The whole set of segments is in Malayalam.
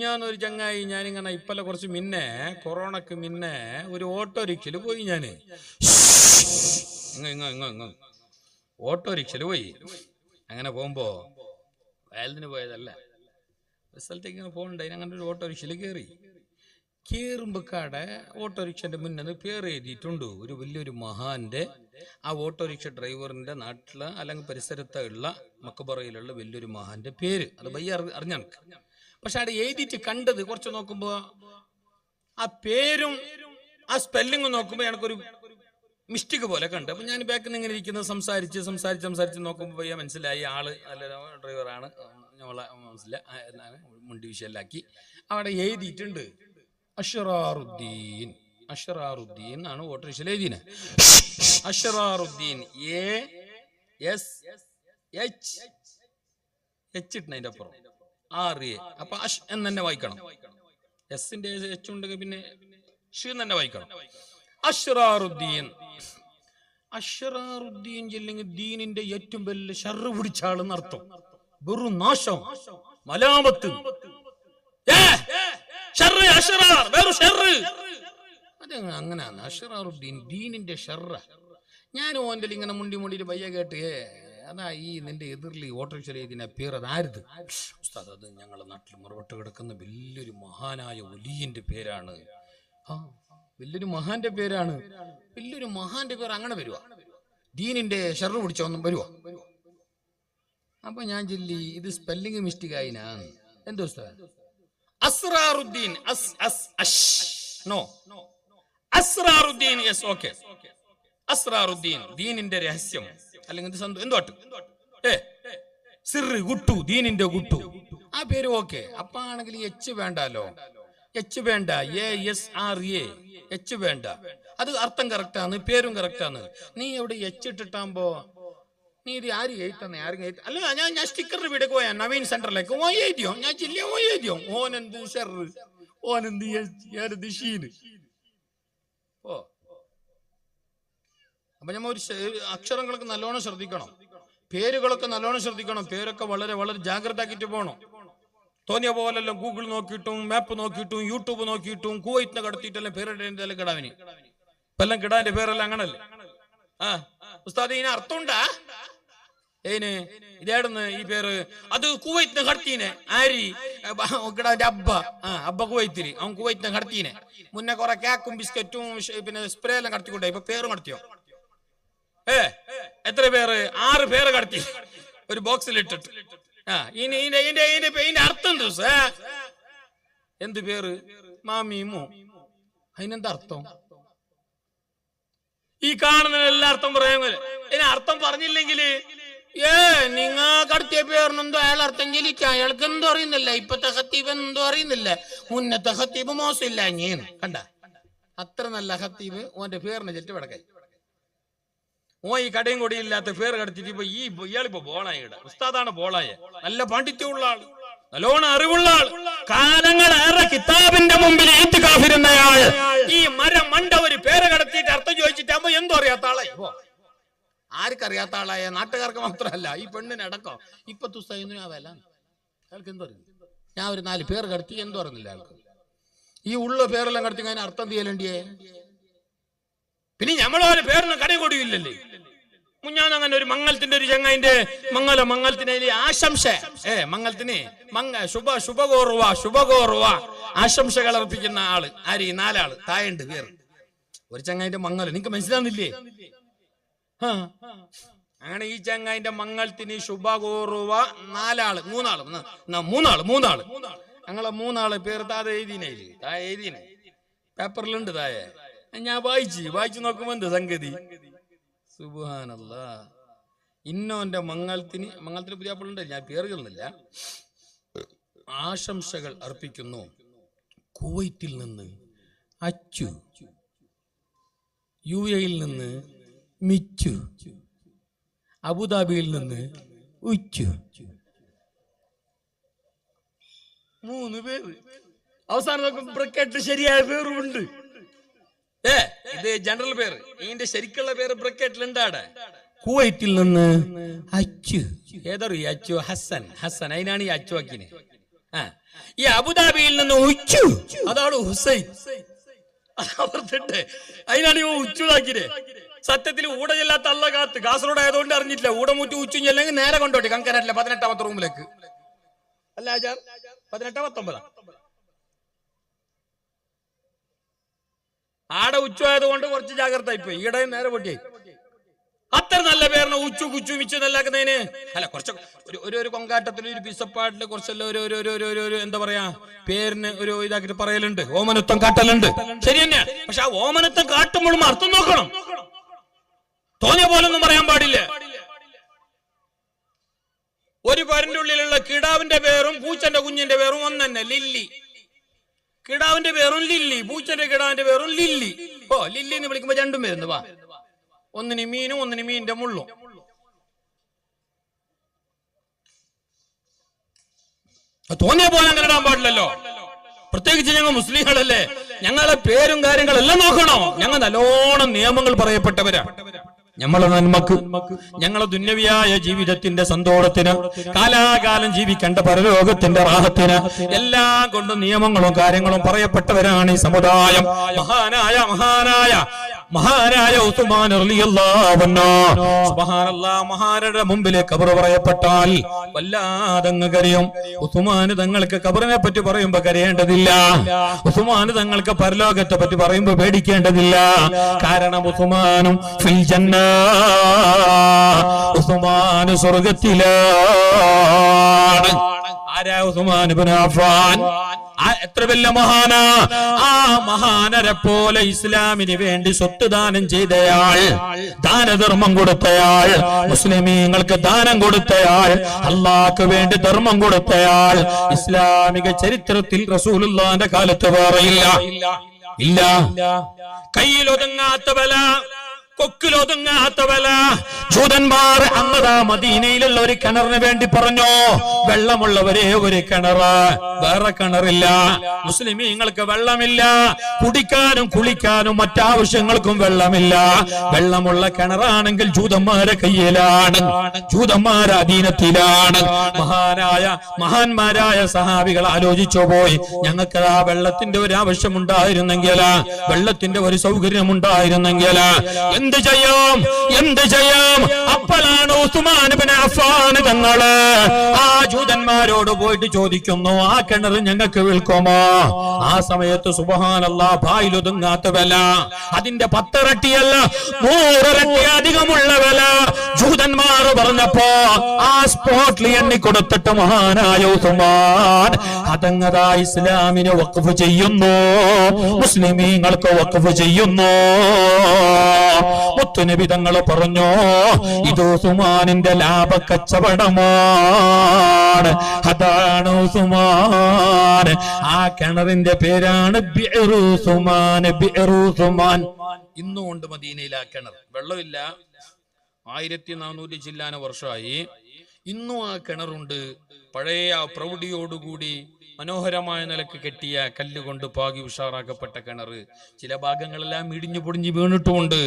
ഞാനൊരു ചങ്ങായി ഞാനിങ്ങനെ ഇപ്പല്ല കുറച്ച് മുന്നേ കൊറോണക്ക് മുന്നേ ഒരു ഓട്ടോറിക്ഷയിൽ പോയി. ഞാന് ഓട്ടോറിക്ഷയിൽ പോയി. അങ്ങനെ പോകുമ്പോ വയലിന് പോയതല്ല, സ്ഥലത്തേക്ക് ഇങ്ങനെ പോകണ്ടായി. അങ്ങനെ ഒരു ഓട്ടോറിക്ഷയിൽ കയറുമ്പോക്കാടെ ഓട്ടോറിക്ഷന്റെ മുന്നിൽ പേര് എഴുതിയിട്ടുണ്ട് ഒരു വലിയൊരു മഹാന്റെ. ആ ഓട്ടോറിക്ഷ ഡ്രൈവറിന്റെ നാട്ടില് അല്ലെങ്കിൽ പരിസരത്തുള്ള മക്കബറയിലുള്ള വലിയൊരു മഹാന്റെ പേര് അത് വയ്യ അറിഞ്ഞാൽ. പക്ഷെ അവിടെ എഴുതിയിട്ട് കണ്ടത് കുറച്ച് നോക്കുമ്പോ ആ പേരും ആ സ്പെല്ലിങ്ങും നോക്കുമ്പോ എനിക്കൊരു മിസ്റ്റേക്ക് പോലെ കണ്ടു. അപ്പൊ ഞാൻ ബാക്കിൽ നിന്ന് ഇങ്ങനെ ഇരിക്കുന്നത് സംസാരിച്ച് നോക്കുമ്പോൾ വയ്യ മനസ്സിലായി ആള് നല്ല ഡ്രൈവറാണ്. നമ്മളെ മനസ്സിലായി മുണ്ടി വിഷയല്ലാക്കി അവിടെ എഴുതിയിട്ടുണ്ട് അഷ്റാറുദ്ദീൻ. അഷ്റാറുദ്ദീൻ ആണ് ഓട്ടോറിക്ഷയിൽ എഴുതിനെ. അഷ്റാറുദ്ദീൻ ഇട്ടതിന്റെ അപ്പുറം RA. അപ്പൊ അഷ് എന്ന് തന്നെ വായിക്കണം. എസിന്റെ എച്ച് ഉണ്ടെങ്കിൽ പിന്നെ ഷ് തന്നെ വായിക്കണം. അഷ്റാറുദ്ദീൻ. അഷ്റാറുദ്ദീൻ ചെല്ലെങ്കിൽ ദീനിന്റെ ഏറ്റവും വലിയ ഷർറ് പിടിച്ച ആളെന്ന് അർത്ഥം. വെറും നാശം, മലാമത്ത്, അങ്ങനെയാണ് അഷ്റാറുദ്ദീൻ ദീനിന്റെ ഷർറ. ഞാൻ ഓൻ്റെ ഇങ്ങനെ മുണ്ടിയിട്ട് പയ്യ കേട്ട് അതാ ഈ നിന്റെ എതിർലി ഓട്ടോറിക്ഷ ഇതിനെ പേര് അതായത് ഉസ്താദ് അത് ഞങ്ങളുടെ നാട്ടിൽ മുറവിട്ട് കിടക്കുന്ന വലിയൊരു മഹാനായ ഒലിയന്റെ പേരാണ്. ആ വലിയൊരു മഹാന്റെ പേരാണ്. വലിയൊരു മഹാന്റെ പേര് അങ്ങനെ വരുവാ, ദീനിന്റെ ഷർറ് പിടിച്ച ഒന്നും വരുവാ. അപ്പൊ ഞാൻ ചൊല്ലി ഇത് സ്പെല്ലിംഗ് മിസ്റ്റേക്ക് ആയിനാ. എന്തോ ഉസ്താദ് അസ്റാറുദ്ദീൻ അസ്റാറുദ്ദീൻ യെസ് ഓക്കെ. അസ്റാറുദ്ദീൻ ദീനിന്റെ രഹസ്യം അല്ലെങ്കിൽ എന്തോട്ട് സിറ് ഗുട്ടു ദീനിന്റെ ഗുട്ടു ആ പേര് ഓക്കെ. അപ്പ ആണെങ്കിൽ എച്ച് വേണ്ടല്ലോ, എച്ച് വേണ്ട, ASRA എച്ച് വേണ്ട. അത് അർത്ഥം കറക്റ്റാണ്, പേരും കറക്റ്റാണ്. നീ എവിടെ എച്ച് ഇട്ടിട്ടാകുമ്പോ നീ ഇത് ആര് എഴുത്തന്നെ ആരും അല്ല. ഞാൻ സ്റ്റിക്കറിന് വീടേക്ക് പോയാ നവീൻ സെന്ററിലേക്ക് ഓ എഴുതിയോ, ഞാൻ ചില്ല ഓ എഴുതിയോ, ഓനെന്ത് ഷെറ്, ഓനെന്ത് ഷീന്. ഓ അപ്പൊ നമ്മൾ ഒരു അക്ഷരങ്ങളൊക്കെ നല്ലോണം ശ്രദ്ധിക്കണം, പേരുകളൊക്കെ നല്ലോണം ശ്രദ്ധിക്കണം. പേരൊക്കെ വളരെ വളരെ ജാഗ്രത ആക്കിയിട്ട് പോകണം. തോന്നിയ പോലെല്ലാം ഗൂഗിൾ നോക്കിയിട്ടും മാപ്പ് നോക്കിയിട്ടും യൂട്യൂബ് നോക്കിയിട്ടും കുവൈറ്റിനെ കടത്തിയിട്ടെല്ലാം പേരിടേണ്ടതെല്ലാം കിടാവിന്. ഇപ്പൊ എല്ലാം കിടാന്റെ പേരെല്ലാം അങ്ങനല്ലേ. ആ ഉസ്താദ് ഇതിന് അർത്ഥമുണ്ടാ? ഏന് ഇതേടുന്ന് ഈ പേര് അത് കുവൈറ്റിനെ കടത്തീനെ ആരി കിടാന്റെ അബ്ബ കുവൈത്തിരി അവൻ കുവൈറ്റിനെ കടത്തീനെ. മുന്നേ കുറെ കേക്കും ബിസ്ക്കറ്റും പിന്നെ സ്പ്രേ എല്ലാം കടത്തിക്കൊണ്ടേ. ഇപ്പൊ പേരും കടത്തിയോ? എത്ര പേര്? 6 പേര് കടത്തി ഒരു ബോക്സിൽ ഇട്ടിട്ട്. ഇതിന്റെ അർത്ഥം എന്ത് പേര്? മാമീമോ. അതിനെന്താ അർത്ഥം? ഈ കാണുന്ന എല്ലാ അർത്ഥം പറയാൻ ഇതിന് അർത്ഥം പറഞ്ഞില്ലെങ്കിൽ നിങ്ങ കടത്തിയ പേരിനെന്തോ അയാൾ അർത്ഥം ചെലിക്ക. അയാൾക്ക് എന്തോ അറിയുന്നില്ല, ഇപ്പത്തെ ഹത്തീബ് എന്തോ അറിയുന്നില്ല, മുന്നത്തെ ഹത്തീബ് മോശമില്ല. ഞാൻ കണ്ട അത്ര നല്ല ഹത്തീബ് ഓന്റെ പേരിനെ ചെറ്റ് വിടക്കായി. ഓ ഈ കടയും കൊടിയില്ലാത്ത പേര് കടത്തിട്ട് ഇപ്പൊ ഇയാളിപ്പോ ബോളായി. ഉസ്താദാണ് ബോളായ, നല്ല പാണ്ഡിത്യമുള്ള ആൾ, നല്ലോണം അറിവുള്ള ആൾ, കാലങ്ങളേറെ കിതാബിന്റെ മുമ്പിൽ ഏറ്റുകാഫിരുന്നയാൾ. ഈ മരം മണ്ട ഒരു പേര് കടത്തിയിട്ട് അർത്ഥം ചോദിച്ചിട്ടാകുമ്പോ എന്തോ അറിയാത്ത ആളായി. ആർക്കറിയാത്ത ആളായ? നാട്ടുകാർക്ക് മാത്രമല്ല, ഈ പെണ്ണിനടക്കം. ഇപ്പൊ തുസ്തയൊന്നും ആവല്ല. അയാൾക്ക് എന്തോ അറിയില്ല. ഞാൻ ഒരു 4 പേര് കടത്തി എന്തോ അറിയുന്നില്ല അയാൾക്ക്. ഈ ഉള്ള പേരെല്ലാം കടത്തി അതിന് അർത്ഥം ചെയ്യലേണ്ടിയേ. പിന്നെ ഞമ്മളൊരു പേരിന് കടയും കൊടിയില്ലല്ലേ. ഞാൻ അങ്ങനെ ഒരു മംഗലത്തിന്റെ ഒരു ചങ്ങായിന്റെ മംഗലത്തിന് ആശംസ മംഗലത്തിന് ശുഭകോറുവ ആശംസകൾ അർപ്പിക്കുന്ന ആള് ആര്? 4 ആള് തായുണ്ട് പേര്. ഒരു ചങ്ങായിന്റെ മംഗലം നിങ്ങക്ക് മനസ്സിലാവുന്നില്ലേ? അങ്ങനെ ഈ ചങ്ങായിന്റെ മംഗലത്തിന് ശുഭകോറുവ 4 ആള് 3 ആള് ഞങ്ങളെ 3 ആള് പേര് താഴെ എഴുതിനെ പേപ്പറിലുണ്ട്. താഴെ ഞാൻ വായിച്ചു നോക്കുമ്പോ എന്ത് സംഗതി സുബ്ഹാനല്ലാഹ്. ഇന്നോന്റെ മംഗലത്തിന് പുതിയാപ്പിളുണ്ട്, ഞാൻ പേരുകളില്ല. ആശംസകൾ അർപ്പിക്കുന്നു കുവൈറ്റിൽ നിന്ന് അച്ചു, UAE നിന്ന് മിച്ചു, അബുദാബിയിൽ നിന്ന് ഉച്ചു. 3 പേര്. അവസാനം നോക്കുമ്പോ ബ്രക്കറ്റ് ശരിയായ പേരുമുണ്ട്. ഇത് ജനറൽ പേര്. ഇതിന്റെ ശരിക്കുള്ള പേര് ബ്രക്കറ്റിലുണ്ട്. അവിടെ കുവൈറ്റിൽ നിന്ന് അച്ചു. ഏതറിയ അച്ചു? ഹസൻ. അതിനാണ് ഈ അച്ചു ആക്കിനെ. ഈ അബുദാബിയിൽ നിന്ന് ഉച്ചു, അതാണ് ഹുസൈൻ. അതിനാണ് ഇവ ഉച്ചുതാക്കിയത്. സത്യത്തിൽ ഊട ചെല്ലാത്ത അല്ല കാത്ത്. കാസർഗോഡ് ആയതുകൊണ്ട് അറിഞ്ഞിട്ടില്ല. ഊടമുറ്റി ഉച്ചു ചെല്ലെങ്കിൽ നേരെ കൊണ്ടോട്ടെ കങ്കനാട്ടിലെ 18ാമത്തെ റൂമിലേക്ക്. അല്ല 18 19 ആടെ ഉച്ചു ആയതുകൊണ്ട് കുറച്ച് ജാഗ്രത ഇപ്പൊ ഈടെ നേരെ പൊട്ടിയായി. അത്ര നല്ല പേരിന് ഉച്ചു കുച്ചു മിച്ചു നല്ലാക്കുന്നതിന് അല്ല, കുറച്ച് ഒരു കൊങ്കാട്ടത്തിൽ ഒരു പിസപ്പാട്ടില് കുറച്ചെല്ലാം ഒരു എന്താ പറയാ പേരിന് ഒരു ഇതാക്കിട്ട് പറയലുണ്ട്, ഓമനത്വം കാട്ടലുണ്ട്. ശരി തന്നെ. പക്ഷെ ആ ഓമനത്വം കാട്ടുമ്പോഴും അർത്ഥം നോക്കണം. തോന്നിയ പോലൊന്നും പറയാൻ പാടില്ല. ഒരു പേരിന്റെ ഉള്ളിലുള്ള കിടാവിന്റെ പേരും പൂച്ചന്റെ കുഞ്ഞിന്റെ പേരും ഒന്ന് തന്നെ, ലില്ലി. കിടാവിന്റെ പേരും ലില്ലി, പൂച്ചന്റെ കിടാവിന്റെ പേരും ലില്ലി. ഓ, ലില്ലി എന്ന് വിളിക്കുമ്പോ രണ്ടും വരുന്നു. വാ, ഒന്നിന് മീനും ഒന്നിന് മീനിന്റെ മുള്ളും. തോന്നിയ പോലെ അങ്ങനെ ഇടാൻ പാടില്ലല്ലോ. പ്രത്യേകിച്ച് ഞങ്ങൾ മുസ്ലിങ്ങളല്ലേ, ഞങ്ങളെ പേരും കാര്യങ്ങളെല്ലാം നോക്കണോ. ഞങ്ങൾ നല്ലോണം നിയമങ്ങൾ പറയപ്പെട്ടവരാ. നമ്മളെ നന്മക്ക്, ഞങ്ങളെ ദുന്യവിയായ ജീവിതത്തിന്റെ സന്തോഷത്തിന്, കാലാകാലം ജീവിക്കേണ്ട പരലോകത്തിന്റെ റാഹത്തിന് എല്ലാം കൊണ്ട് നിയമങ്ങളും കാര്യങ്ങളും പറയപ്പെട്ടവരാണ് ഈ സമുദായം. മഹാനായ ഉസ്മാൻ റളിയല്ലാഹു അൻഹു, സുബ്ഹാനല്ലാഹ്, മഹാരുടെ മുമ്പിലെ ഖബർ പറയപ്പെട്ടാൽ വല്ലാതങ്ങ് കരയും. ഉസ്മാൻ തങ്ങൾക്ക് ഖബറിനെ പറ്റി പറയുമ്പോ കരയേണ്ടതില്ല. ഉസ്മാൻ തങ്ങൾക്ക് പരലോകത്തെ പറ്റി പറയുമ്പോ പേടിക്കേണ്ടതില്ല. കാരണം ഉസ്മാനും ഫിൽ ജന്ന, ഉസ്മാൻ സ്വർഗ്ഗത്തിലാണ്. ആരാ ഉസ്മാൻ ഇബ്നു അഫ്ഫാൻ? എത്ര വലിയ മഹാനാ! ആ മഹാനരെ പോലെ ഇസ്ലാമിന് വേണ്ടി സ്വത്ത് ദാനം ചെയ്തയാൾ, ദാനധർമ്മം കൊടുത്തയാൾ, മുസ്ലിമീങ്ങൾക്ക് ദാനം കൊടുത്തയാൾ, അള്ളാഹ്ക്ക് വേണ്ടി ധർമ്മം കൊടുത്തയാൾ ഇസ്ലാമിക ചരിത്രത്തിൽ റസൂലുള്ളാഹിന്റെ കാലത്ത് വേറെയില്ല. ഇല്ല. കയ്യിലൊതുങ്ങാത്ത ബല, കൊക്കിലൊതുങ്ങാത്ത ബല. ജൂതന്മാർ അന്നതാ മദീനയിലുള്ള ഒരു കിണറിന് വേണ്ടി പറഞ്ഞു, വെള്ളമുള്ളവരെ ഒരു കിണറ്, വേറെ കിണറില്ല. മുസ്ലിമീങ്ങൾക്ക് വെള്ളമില്ല, കുടിക്കാനും കുളിക്കാനും മറ്റാവശ്യങ്ങൾക്കും വെള്ളമില്ല. വെള്ളമുള്ള കിണറാണെങ്കിൽ ജൂതന്മാരെ കയ്യിലാണ്, ജൂതന്മാരെ അധീനത്തിലാണ്. മഹാന്മാരായ സഹാബികൾ ആലോചിച്ചു പോയി, ഞങ്ങൾക്ക് ആ വെള്ളത്തിന്റെ ഒരു ആവശ്യം ഉണ്ടായിരുന്നെങ്കിൽ, വെള്ളത്തിന്റെ ഒരു സൗകര്യം ഉണ്ടായിരുന്നെങ്കിൽ എന്ത് ചെയ്യും? അപ്പോഴാണ് ഉസ്മാൻ ഇബ്നു അഫ്ഫാൻ തങ്ങള് ആ ജൂതന്മാരോട് പോയിട്ട് ചോദിക്കുന്നു, ആ കിണർ ഞങ്ങൾക്ക് വിൽക്കുമോ? ആ സമയത്ത് സുബ്ഹാനല്ലാഹ്, ഭായിലൊതുങ്ങാത്ത വില, അതിന്റെ 10 ഇരട്ടിയല്ല 100 ഇരട്ടി അധികമുള്ള വില ജൂതന്മാർ പറഞ്ഞപ്പോ ആ സ്പോട്ടിൽ എണ്ണിക്കൊടുത്തിട്ട് മഹാനായ ഉസ്മാൻ അതങ്ങതാ ഇസ്ലാമിനെ വഖഫ് ചെയ്യുന്നു, മുസ്ലിമീങ്ങൾക്ക് വഖഫ് ചെയ്യുന്നു. മുത്തുനബി തങ്ങൾ പറഞ്ഞു, ഇത് ഉസ്മാനിന്റെ ലാഭ കച്ചവടമാണ്. അതാണ് ഉസ്മാൻ. ആ കിണറിന്റെ പേരാണ് ബിഅ്റു ഉസ്മാൻ. ബിഅ്റു ഉസ്മാൻ. ഇന്നുകൊണ്ട് മദീനയിൽ ആ കിണർ വെള്ളമില്ല. 1400 ചില്ലാന വർഷമായി. ഇന്നും ആ കിണറുണ്ട്. പഴയ പ്രൗഢിയോടുകൂടി മനോഹരമായ നിലക്ക് കെട്ടിയ കല്ലുകൊണ്ട് പാകി ഉഷാറാക്കപ്പെട്ട കിണർ. ചില ഭാഗങ്ങളെല്ലാം ഇടിഞ്ഞു പൊടിഞ്ഞു വീണിട്ടുമുണ്ട്.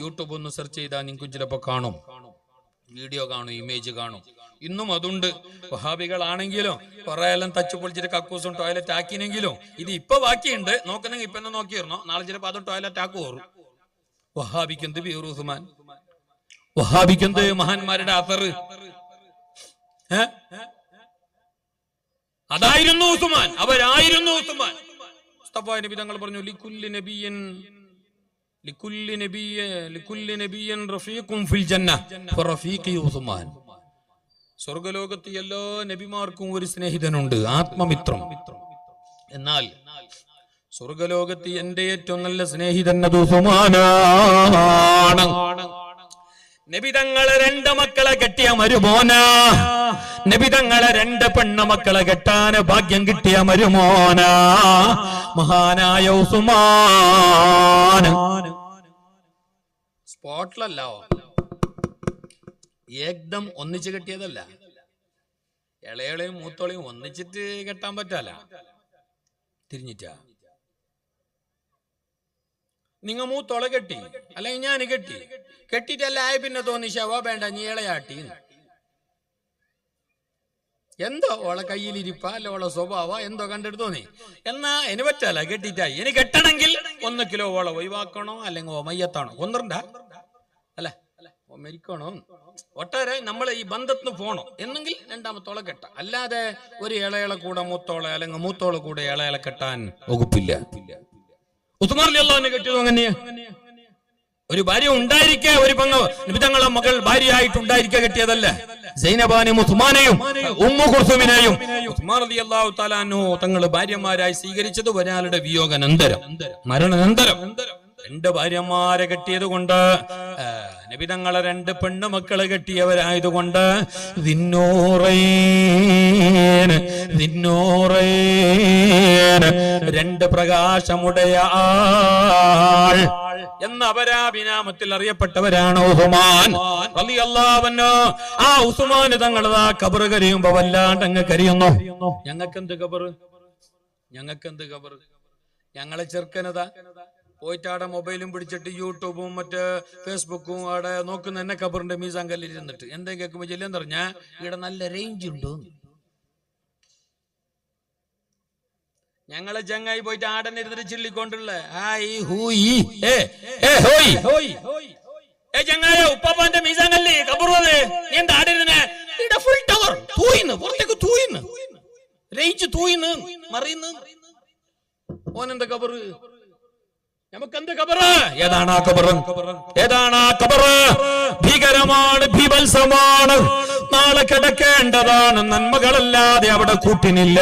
യൂട്യൂബ് ഒന്ന് സെർച്ച് ചെയ്താൽ നിങ്ങൾക്കും ചിലപ്പോൾ കാണും, വീഡിയോ കാണും, ഇമേജ് കാണും. ഇന്നും അതുണ്ട്. വഹാബികളാണെങ്കിലും കുറെ എല്ലാം തച്ചു പൊളിച്ചിട്ട് കക്കൂസും ടോയ്ലറ്റ് ആക്കിനെങ്കിലും ഇത് ഇപ്പൊ ബാക്കിയുണ്ട്. നോക്കുന്നെങ്കിൽ ഇപ്പൊ തന്നെ നോക്കിയിരുന്നോ, നാളെ ചിലപ്പോൾ അത് ടോയ്ലറ്റ് ആക്കുവോറും. വഹാബിക്കുന്നത് ബിഅ്റു ഉസ്മാൻ, വഹാബിക്കുന്നത് മഹാന്മാരുടെ അഥറ്. അതായിരുന്നു ഉസ്മാൻ, അവരായിരുന്നു ഉസ്മാൻ. മുസ്തഫ നബി തങ്ങൾ പറഞ്ഞു, ലികുല്ലി നബിയ്യൻ റഫീഖുൻ ഫിൽ ജന്ന ഫറഫീഖി ഉസ്മാൻ. സ്വർഗ്ഗലോകത്ത് എല്ലാ നബിമാർക്കും ഒരു സ്നേഹിതനുണ്ട്, ആത്മമിത്രം. എന്നാൽ സ്വർഗ്ഗലോകത്ത് എന്റെ ഏറ്റവും നല്ല സ്നേഹിതൻ ഉസ്മാനാണ്. നബി തങ്ങളെ 2 മക്കളെ കെട്ടിയ മരുമോന, നബി തങ്ങളെ 2 പെണ്ണുമക്കളെ കെട്ടാന് ഭാഗ്യം കിട്ടിയ മരുമോന മഹാനായ ഉസ്മാൻ. സ്പോട്ടിലല്ലോ, ഏകദം ഒന്നിച്ച് കെട്ടിയതല്ല. ഇളയോളെയും മൂത്തോളെയും ഒന്നിച്ചിട്ട് കെട്ടാൻ പറ്റാല, തിരിഞ്ഞിട്ടാ. നിങ്ങ മൂത്തോളെ കെട്ടി, അല്ലെങ്കിൽ ഞാൻ കെട്ടിട്ടല്ല ആയ പിന്നെ തോന്നി ശവ വേണ്ട നീ ഇളയാട്ടി. എന്തോ ഓളെ കയ്യിലിരിപ്പ അല്ല ഓളെ സ്വഭാവ എന്തോ കണ്ടെടുത്തോ നീ എന്നാ എനി പറ്റല്ല കെട്ടിട്ടായി ഇനി കെട്ടണമെങ്കിൽ 1 കിലോ ഓളെ ഒഴിവാക്കണോ അല്ലെങ്കിൽ മയ്യത്താണോ കൊന്നിരണ്ട അല്ലെ മരിക്കണോ ഒട്ടാരെ നമ്മൾ ഈ ബന്ധത്തിന് പോണോ എന്നെങ്കിൽ രണ്ടാമത്തോളെ കെട്ട അല്ലാതെ ഒരു ഇളയളെ കൂടെ മൂത്തോളെ അല്ലെങ്കിൽ മൂത്തോളെ കൂടെ ഇളയളെ കെട്ടാൻ വകുപ്പില്ല. ഉസ്മാൻ റളിയല്ലാഹു കെട്ടിയതോ അങ്ങനെയാ ഒരു ഭാര്യ ഉണ്ടായിരിക്കെ ഒരു പെണ്ണ് നബി തങ്ങളെ മകൾ ഭാര്യയായിട്ടുണ്ടായിരിക്കെ കെട്ടിയതല്ല. സൈനബാനും ഉസ്മാനെയും ഉമ്മു കുൽസുമിനെയും ഉസ്മാൻ റളിയല്ലാഹു തആല അൻഹു തങ്ങൾ ഭാര്യമാരായി സ്വീകരിച്ചത് ഒരാളുടെ വിയോഗാനന്തരം മരണാനന്തരം 2 ഭാര്യമാരെ കെട്ടിയത് കൊണ്ട് നബി തങ്ങളെ 2 പെണ്ണുമക്കളെ കെട്ടിയവരായതുകൊണ്ട് ദിന്നൂറൈൻ 2 പ്രകാശമുടയ ആൾ എന്ന അപരാഭിനാമത്തിൽ അറിയപ്പെട്ടവരാണ് ഉസ്മാൻ റളിയല്ലാഹു അൻഹു. ആ ഉസ്മാൻ തങ്ങളതാ ഖബർ കരിയുമ്പോ വല്ലാണ്ട് അങ്ങ് കരിയുന്നു. ഞങ്ങൾക്കെന്ത് ഖബർ ഞങ്ങളെ ചെറുക്കനതാ പോയിട്ടാടെ മൊബൈലും പിടിച്ചിട്ട് യൂട്യൂബും മറ്റേ ഫേസ്ബുക്കും അവിടെ നോക്കുന്ന എന്നെ ഖബറിന്റെ മീസാൻ കല്ലിൽ ഇരുന്നിട്ട് എന്താ കേൾക്കുമ്പോ ചെല്ലെന്ന് പറഞ്ഞാ ഇവിടെ നല്ല റേഞ്ച് ഉണ്ട്. ഞങ്ങളെ ചങ്ങായി പോയിട്ട് ആടനെ ഇരുന്നിട്ട് ചില്ലിക്കൊണ്ടുള്ള ചങ്ങായ ഉപ്പാപ്പാന്റെ മീസാൻ കല്ല് ഖബറ് നീ എന്താ ആടിരുന്നെ ഇവിടെ ഫുൾ ടവർ തൂയിന്ന് പുറത്തേക്ക് തൂയിന്ന് റേഞ്ച് തൂയിന്ന് മറിയുന്നു. ഓനെന്താ ഖബറ് നമുക്കെന്ത് ഖബറ് ഏതാണ് ആ ഖബറ് ഭീകരമാണ് ഭീഭത്സമാണ് നാളെ കിടക്കേണ്ടതാണ് നന്മകളല്ലാതെ അവിടെ കൂട്ടിനില്ല.